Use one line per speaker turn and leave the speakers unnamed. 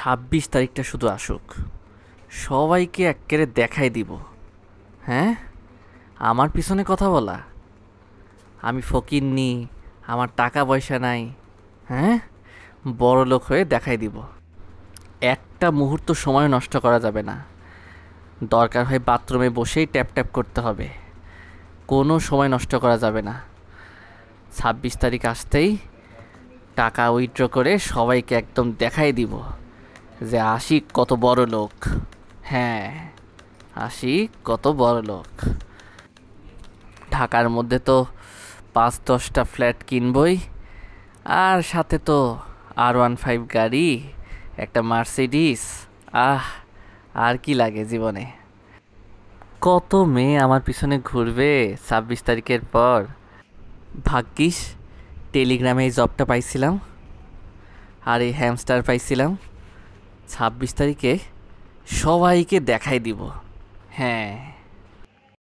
26 তারিখটা শুধু আসুক, সবাইকে এক্কেরে দেখাই দিব। হ্যাঁ, আমার পিছনে কথা বলা, আমি ফকিন্নি, আমার টাকা পয়সা নাই। হ্যাঁ, বড় লোক হয়ে দেখাই দিব। একটা মুহূর্ত সময় নষ্ট করা যাবে না। দরকার হয় বাথরুমে বসেই ট্যাপ ট্যাপ করতে হবে, কোনো সময় নষ্ট করা যাবে না। 26 তারিখ আসতেই টাকা উইথড্র করে সবাইকে একদম দেখাই দিব যে আশিক কত বড় লোক। হ্যাঁ, আশিক কত বড় লোক। ঢাকার মধ্যে তো 5-10টা ফ্ল্যাট কিনবই, আর সাথে তো R15 গাড়ি, একটা মার্সিডিস। আহ, আর কি লাগে জীবনে? কত মেয়ে আমার পিছনে ঘুরবে 26 তারিখের পর। ভাগ্যিস টেলিগ্রামে এই জবটা পাইছিলাম, আর এই হ্যামস্টার পাইছিলাম। 26 তারিখে সবাইকে দেখাই দিব। হ্যাঁ।